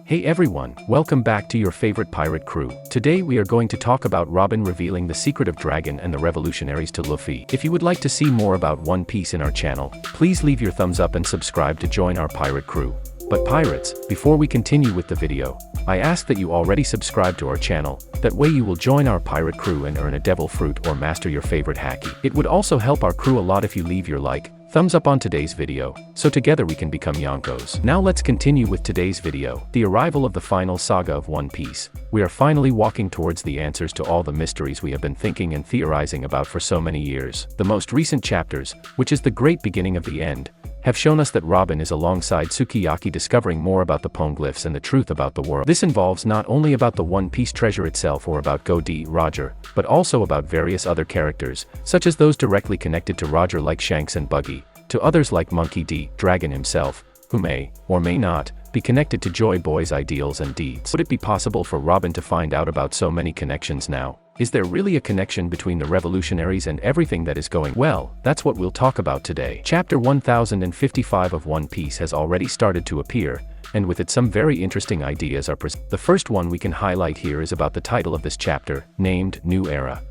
Hey everyone, welcome back to your favorite pirate crew. Today we are going to talk about Robin revealing the secret of Dragon and the Revolutionaries to Luffy. If you would like to see more about One Piece in our channel, please leave your thumbs up and subscribe to join our pirate crew. But pirates, before we continue with the video, I ask that you already subscribe to our channel, that way you will join our pirate crew and earn a devil fruit or master your favorite haki. It would also help our crew a lot if you leave your thumbs up on today's video, so together we can become Yonkos. Now let's continue with today's video. The arrival of the final saga of One Piece. We are finally walking towards the answers to all the mysteries we have been thinking and theorizing about for so many years. The most recent chapters, which is the great beginning of the end, have shown us that Robin is alongside Sukiyaki discovering more about the Poneglyphs and the truth about the world. This involves not only about the One Piece treasure itself or about Go-D Roger, but also about various other characters, such as those directly connected to Roger like Shanks and Buggy, to others like Monkey D. Dragon himself, who may, or may not, be connected to Joy Boy's ideals and deeds. Would it be possible for Robin to find out about so many connections now? Is there really a connection between the Revolutionaries and everything that is going well? That's what we'll talk about today. Chapter 1055 of One Piece has already started to appear, and with it some very interesting ideas are presented. The first one we can highlight here is about the title of this chapter, named New Era.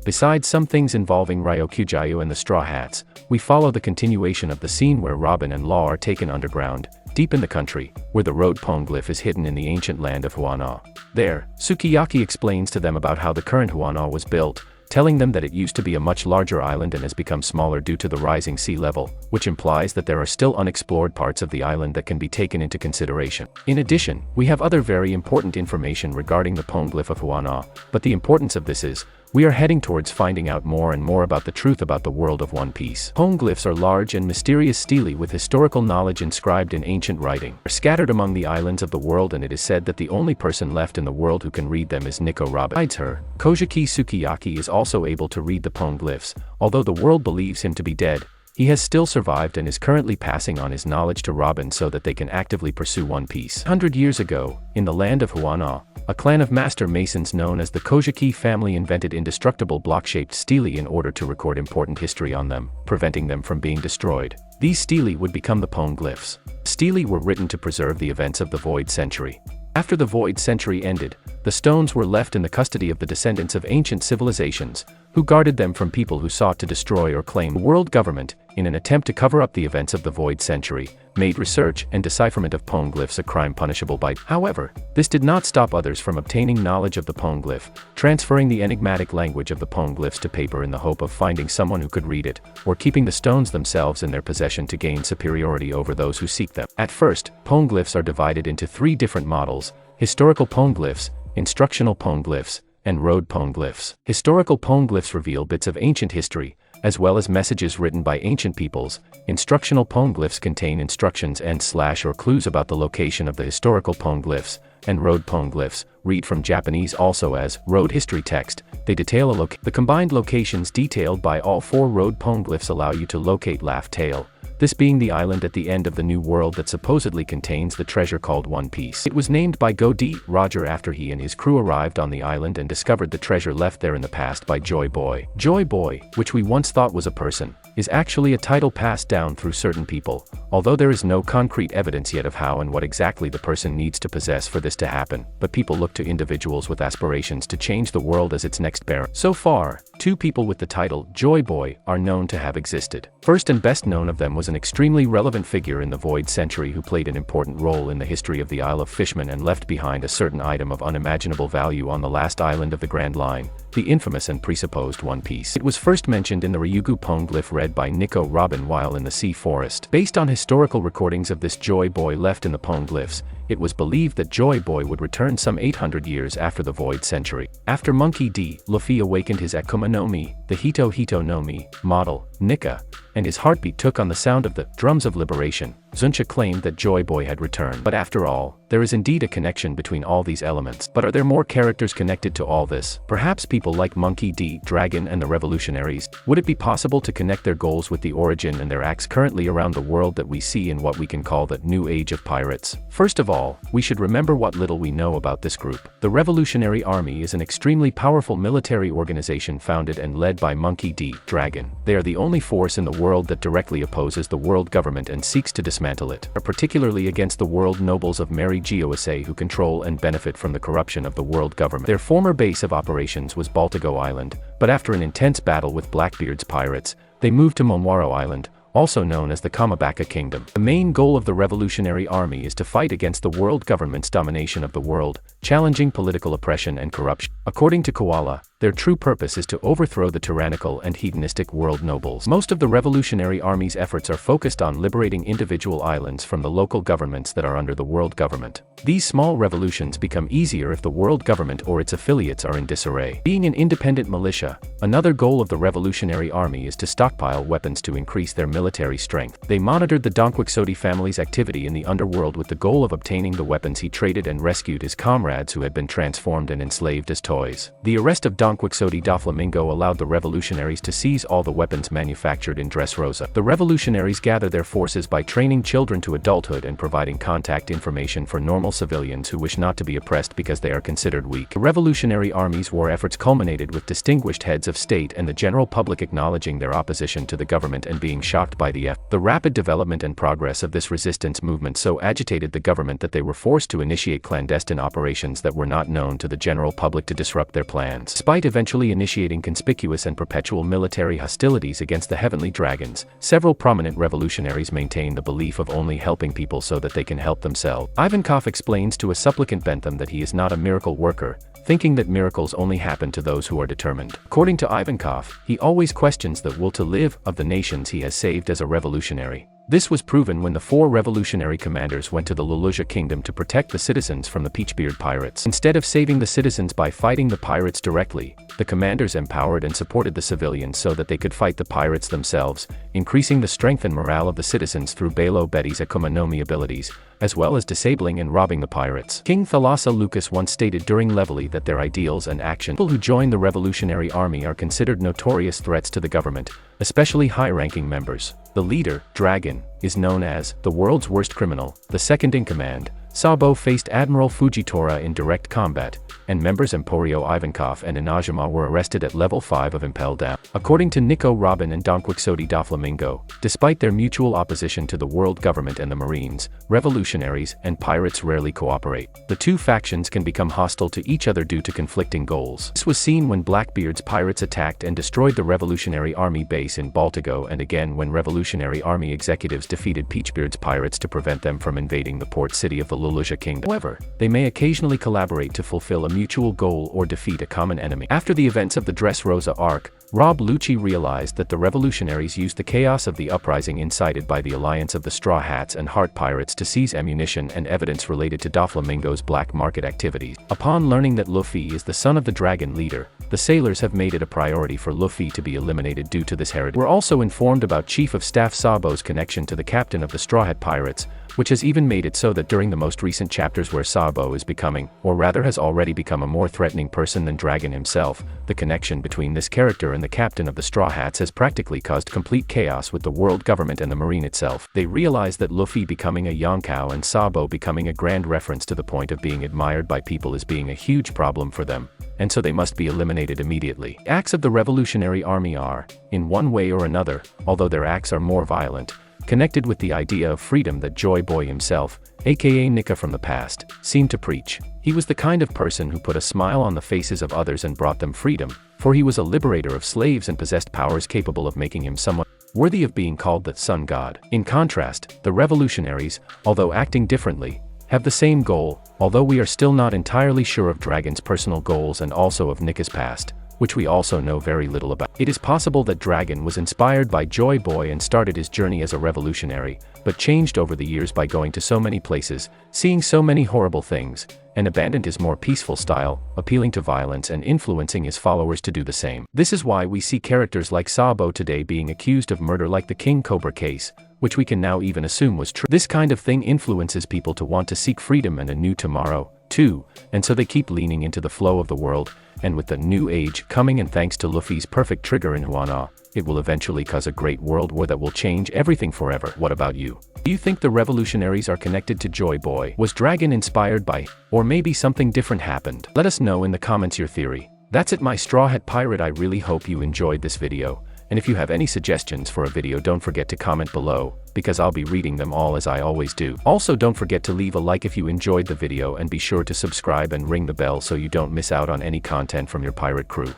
Besides some things involving Ryokujayu and the Straw Hats, we follow the continuation of the scene where Robin and Law are taken underground, deep in the country, where the road Poneglyph is hidden in the ancient land of Wano. There, Sukiyaki explains to them about how the current Wano was built, telling them that it used to be a much larger island and has become smaller due to the rising sea level, which implies that there are still unexplored parts of the island that can be taken into consideration. In addition, we have other very important information regarding the Poneglyph of Wano, but the importance of this is, we are heading towards finding out more and more about the truth about the world of One Piece. Poneglyphs are large and mysterious stele with historical knowledge inscribed in ancient writing. They're scattered among the islands of the world, and it is said that the only person left in the world who can read them is Nico Robin. Besides her, Kojiki Sukiyaki is also able to read the Poneglyphs. Although the world believes him to be dead, he has still survived and is currently passing on his knowledge to Robin so that they can actively pursue One Piece. 100 years ago, in the land of Wano, a clan of master masons known as the Kojiki family invented indestructible block-shaped stele in order to record important history on them, preventing them from being destroyed. These stele would become the Poneglyphs. Stele were written to preserve the events of the Void Century. After the Void Century ended, the stones were left in the custody of the descendants of ancient civilizations, who guarded them from people who sought to destroy or claim. The world government, in an attempt to cover up the events of the Void Century, made research and decipherment of Poneglyphs a crime punishable by. However, this did not stop others from obtaining knowledge of the Poneglyph, transferring the enigmatic language of the Poneglyphs to paper in the hope of finding someone who could read it, or keeping the stones themselves in their possession to gain superiority over those who seek them. At first, Poneglyphs are divided into three different models: historical Poneglyphs, instructional Poneglyphs, and road Poneglyphs. Historical Poneglyphs reveal bits of ancient history, as well as messages written by ancient peoples. Instructional Poneglyphs contain instructions and/or clues about the location of the historical Poneglyphs, and road Poneglyphs, read from Japanese also as road history text. They detail the combined locations detailed by all four road Poneglyphs allow you to locate Laugh Tale, this being the island at the end of the New World that supposedly contains the treasure called One Piece. It was named by Go-D Roger after he and his crew arrived on the island and discovered the treasure left there in the past by Joy Boy. Joy Boy, which we once thought was a person, is actually a title passed down through certain people, although there is no concrete evidence yet of how and what exactly the person needs to possess for this to happen, but people look to individuals with aspirations to change the world as its next bearer. So far, two people with the title Joy Boy are known to have existed. First and best known of them was an extremely relevant figure in the Void Century who played an important role in the history of the Isle of Fishmen and left behind a certain item of unimaginable value on the last island of the Grand Line, the infamous and presupposed One Piece. It was first mentioned in the Ryugu Poneglyph read by Nico Robin while in the Sea Forest. Based on historical recordings of this Joy Boy left in the Poneglyphs, it was believed that Joy Boy would return some 800 years after the Void Century. After Monkey D. Luffy awakened his Akuma no Mi, the Hito Hito no Mi, model, Nika, and his heartbeat took on the sound of the drums of liberation, Zunsha claimed that Joy Boy had returned. But after all, there is indeed a connection between all these elements. But are there more characters connected to all this? Perhaps people like Monkey D. Dragon and the Revolutionaries? Would it be possible to connect their goals with the origin and their acts currently around the world that we see in what we can call the New Age of Pirates? First of all, all, we should remember what little we know about this group. The Revolutionary Army is an extremely powerful military organization founded and led by Monkey D. Dragon. They are the only force in the world that directly opposes the world government and seeks to dismantle it, particularly against the world nobles of Mary Gosa who control and benefit from the corruption of the world government. Their former base of operations was Baltigo Island, but after an intense battle with Blackbeard's pirates, they moved to Momwaro Island, also known as the Kamabaka Kingdom. The main goal of the Revolutionary Army is to fight against the world government's domination of the world, challenging political oppression and corruption. According to Koala, their true purpose is to overthrow the tyrannical and hedonistic world nobles. Most of the Revolutionary Army's efforts are focused on liberating individual islands from the local governments that are under the world government. These small revolutions become easier if the world government or its affiliates are in disarray. Being an independent militia, another goal of the Revolutionary Army is to stockpile weapons to increase their military strength. They monitored the Donquixote family's activity in the underworld with the goal of obtaining the weapons he traded and rescued his comrades who had been transformed and enslaved as toys. The arrest of Donquixote Doflamingo allowed the revolutionaries to seize all the weapons manufactured in Dressrosa. The revolutionaries gather their forces by training children to adulthood and providing contact information for normal civilians who wish not to be oppressed because they are considered weak. The Revolutionary Army's war efforts culminated with distinguished heads of state and the general public acknowledging their opposition to the government and being shocked by the rapid development and progress of this resistance movement so agitated the government that they were forced to initiate clandestine operations that were not known to the general public to disrupt their plans. Despite eventually initiating conspicuous and perpetual military hostilities against the Heavenly Dragons, several prominent revolutionaries maintain the belief of only helping people so that they can help themselves. Ivankov explains to a supplicant Bentham that he is not a miracle worker, thinking that miracles only happen to those who are determined. According to Ivankov, he always questions the will to live of the nations he has saved as a revolutionary. This was proven when the 4 revolutionary commanders went to the Lulusia Kingdom to protect the citizens from the Peachbeard pirates. Instead of saving the citizens by fighting the pirates directly, the commanders empowered and supported the civilians so that they could fight the pirates themselves, increasing the strength and morale of the citizens through Belo Betty's Akuma no Mi abilities, as well as disabling and robbing the pirates. King Thalassa Lucas once stated during Levely that their ideals and actions. People who join the Revolutionary Army are considered notorious threats to the government, especially high-ranking members. The leader, Dragon, is known as the world's worst criminal. The second in command, Sabo, faced Admiral Fujitora in direct combat, and members Emporio Ivankov and Inajima were arrested at level 5 of Impel Down. According to Nico Robin and Donquixote Doflamingo, despite their mutual opposition to the world government and the Marines, revolutionaries and pirates rarely cooperate. The two factions can become hostile to each other due to conflicting goals. This was seen when Blackbeard's pirates attacked and destroyed the Revolutionary Army base in Baltigo, and again when Revolutionary Army executives defeated Peachbeard's pirates to prevent them from invading the port city of the Lulusia Kingdom. However, they may occasionally collaborate to fulfill a mutual goal or defeat a common enemy. After the events of the Dressrosa arc, Rob Lucci realized that the revolutionaries used the chaos of the uprising incited by the alliance of the Straw Hats and Heart Pirates to seize ammunition and evidence related to Doflamingo's black market activities. Upon learning that Luffy is the son of the dragon leader, the sailors have made it a priority for Luffy to be eliminated due to this heritage. We're also informed about Chief of Staff Sabo's connection to the captain of the Straw Hat Pirates, which has even made it so that during the most recent chapters where Sabo is becoming, or rather has already become, a more threatening person than Dragon himself, the connection between this character and the captain of the Straw Hats has practically caused complete chaos with the world government and the Marine itself. They realize that Luffy becoming a Yonkou and Sabo becoming a grand reference to the point of being admired by people is being a huge problem for them, and so they must be eliminated immediately. Acts of the Revolutionary Army are, in one way or another, although their acts are more violent, connected with the idea of freedom that Joy Boy himself, aka Nika from the past, seemed to preach. He was the kind of person who put a smile on the faces of others and brought them freedom, for he was a liberator of slaves and possessed powers capable of making him someone worthy of being called the Sun God. In contrast, the revolutionaries, although acting differently, have the same goal, although we are still not entirely sure of Dragon's personal goals and also of Nika's past, which we also know very little about. It is possible that Dragon was inspired by Joy Boy and started his journey as a revolutionary, but changed over the years by going to so many places, seeing so many horrible things, and abandoned his more peaceful style, appealing to violence and influencing his followers to do the same. This is why we see characters like Sabo today being accused of murder, like the King Cobra case, which we can now even assume was true. This kind of thing influences people to want to seek freedom and a new tomorrow, too, and so they keep leaning into the flow of the world, and with the new age coming and thanks to Luffy's perfect trigger in Wano, it will eventually cause a great world war that will change everything forever. What about you? Do you think the revolutionaries are connected to Joy Boy? Was Dragon inspired by, or maybe something different happened? Let us know in the comments your theory. That's it, my Straw Hat Pirate. I really hope you enjoyed this video, and if you have any suggestions for a video, don't forget to comment below, because I'll be reading them all as I always do. Also, don't forget to leave a like if you enjoyed the video, and be sure to subscribe and ring the bell so you don't miss out on any content from your pirate crew.